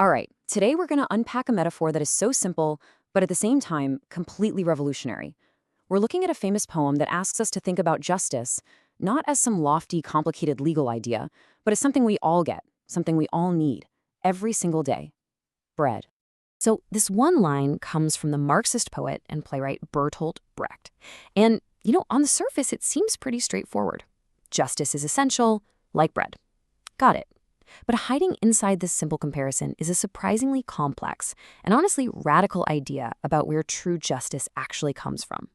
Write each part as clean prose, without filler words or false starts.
All right, today we're going to unpack a metaphor that is so simple, but at the same time, completely revolutionary. We're looking at a famous poem that asks us to think about justice, not as some lofty, complicated legal idea, but as something we all get, something we all need, every single day. Bread. So this one line comes from the Marxist poet and playwright Bertolt Brecht. And, on the surface, it seems pretty straightforward. Justice is essential, like bread. Got it. But hiding inside this simple comparison is a surprisingly complex and honestly radical idea about where true justice actually comes from.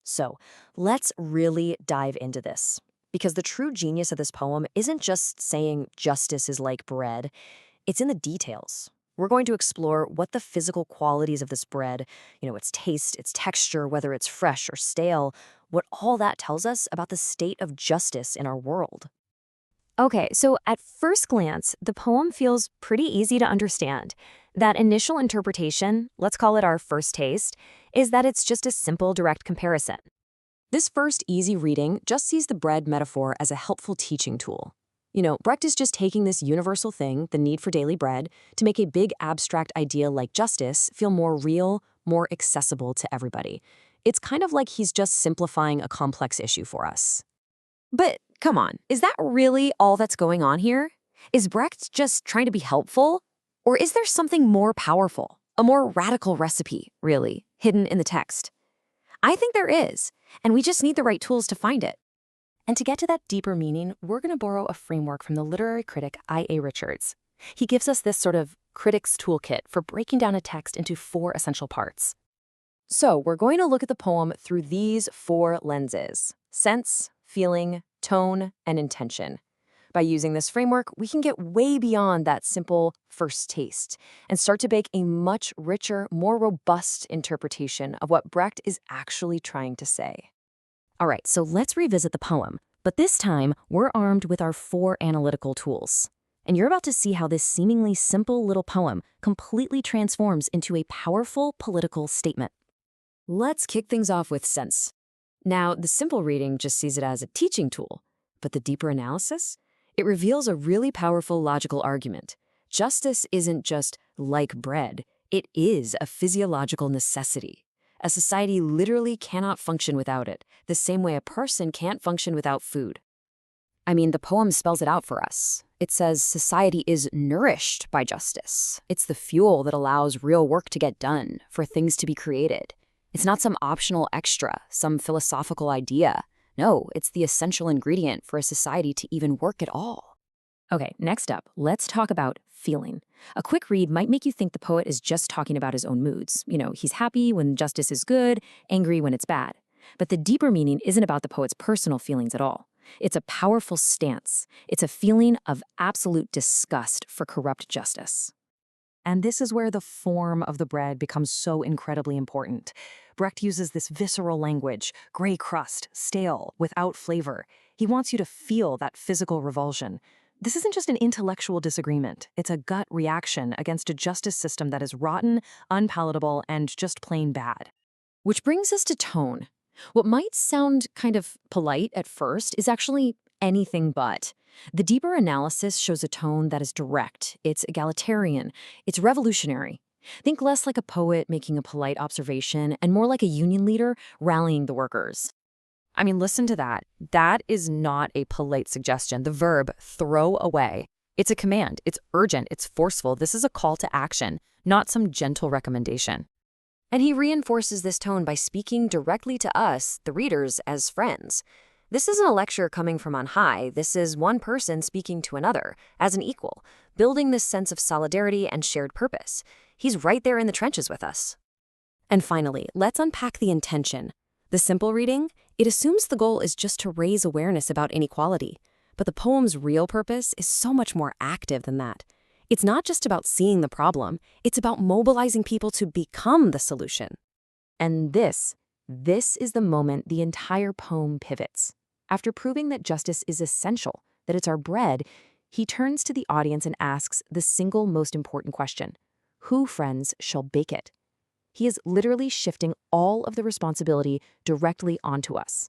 So let's really dive into this, because the true genius of this poem isn't just saying justice is like bread, it's in the details. We're going to explore what the physical qualities of this bread, its taste, its texture, whether it's fresh or stale, what all that tells us about the state of justice in our world. Okay, so at first glance, the poem feels pretty easy to understand. That initial interpretation, let's call it our first taste, is that it's just a simple, direct comparison. This first easy reading just sees the bread metaphor as a helpful teaching tool. Brecht is just taking this universal thing, the need for daily bread, to make a big abstract idea like justice feel more real, more accessible to everybody. It's kind of like he's just simplifying a complex issue for us. But come on, is that really all that's going on here? Is Brecht just trying to be helpful? Or is there something more powerful, a more radical recipe, really, hidden in the text? I think there is, and we just need the right tools to find it. And to get to that deeper meaning, we're going to borrow a framework from the literary critic I.A. Richards. He gives us this sort of critic's toolkit for breaking down a text into 4 essential parts. So we're going to look at the poem through these 4 lenses: sense, feeling, tone, and intention. By using this framework, we can get way beyond that simple first taste and start to bake a much richer, more robust interpretation of what Brecht is actually trying to say. All right, so let's revisit the poem, but this time we're armed with our 4 analytical tools. And you're about to see how this seemingly simple little poem completely transforms into a powerful political statement. Let's kick things off with sense. Now, the simple reading just sees it as a teaching tool, but the deeper analysis? It reveals a really powerful logical argument. Justice isn't just like bread, it is a physiological necessity. A society literally cannot function without it, the same way a person can't function without food. I mean, the poem spells it out for us. It says society is nourished by justice. It's the fuel that allows real work to get done, for things to be created. It's not some optional extra, some philosophical idea. No, it's the essential ingredient for a society to even work at all. Okay, next up, let's talk about feeling. A quick read might make you think the poet is just talking about his own moods. He's happy when justice is good, angry when it's bad. But the deeper meaning isn't about the poet's personal feelings at all. It's a powerful stance. It's a feeling of absolute disgust for corrupt justice. And this is where the form of the bread becomes so incredibly important. Brecht uses this visceral language, gray crust, stale, without flavor. He wants you to feel that physical revulsion. This isn't just an intellectual disagreement. It's a gut reaction against a justice system that is rotten, unpalatable, and just plain bad. Which brings us to tone. What might sound kind of polite at first is actually anything but. The deeper analysis shows a tone that is direct, it's egalitarian, it's revolutionary. Think less like a poet making a polite observation and more like a union leader rallying the workers. I mean, listen to that. That is not a polite suggestion. The verb, throw away. It's a command. It's urgent. It's forceful. This is a call to action, not some gentle recommendation. And he reinforces this tone by speaking directly to us, the readers, as friends. This isn't a lecture coming from on high. This is one person speaking to another, as an equal, building this sense of solidarity and shared purpose. He's right there in the trenches with us. And finally, let's unpack the intention. The simple reading, it assumes the goal is just to raise awareness about inequality. But the poem's real purpose is so much more active than that. It's not just about seeing the problem, it's about mobilizing people to become the solution. And this is the moment the entire poem pivots. After proving that justice is essential, that it's our bread, he turns to the audience and asks the single most important question: who, friends, shall bake it? He is literally shifting all of the responsibility directly onto us.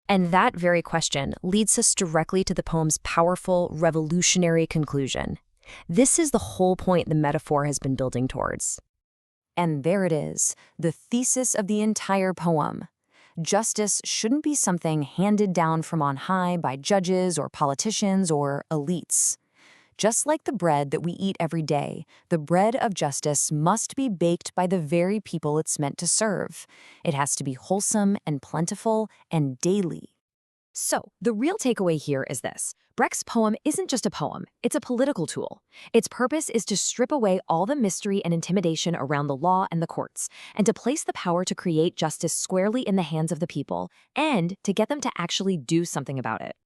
And that very question leads us directly to the poem's powerful, revolutionary conclusion. This is the whole point the metaphor has been building towards. And there it is, the thesis of the entire poem. Justice shouldn't be something handed down from on high by judges or politicians or elites. Just like the bread that we eat every day, the bread of justice must be baked by the very people it's meant to serve. It has to be wholesome and plentiful and daily. So, the real takeaway here is this. Brecht's poem isn't just a poem, it's a political tool. Its purpose is to strip away all the mystery and intimidation around the law and the courts, and to place the power to create justice squarely in the hands of the people, and to get them to actually do something about it.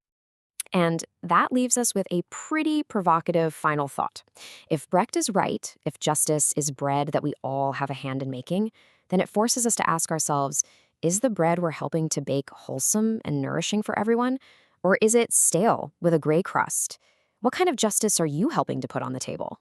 And that leaves us with a pretty provocative final thought. If Brecht is right, if justice is bread that we all have a hand in making, then it forces us to ask ourselves, is the bread we're helping to bake wholesome and nourishing for everyone? Or is it stale with a gray crust? What kind of justice are you helping to put on the table?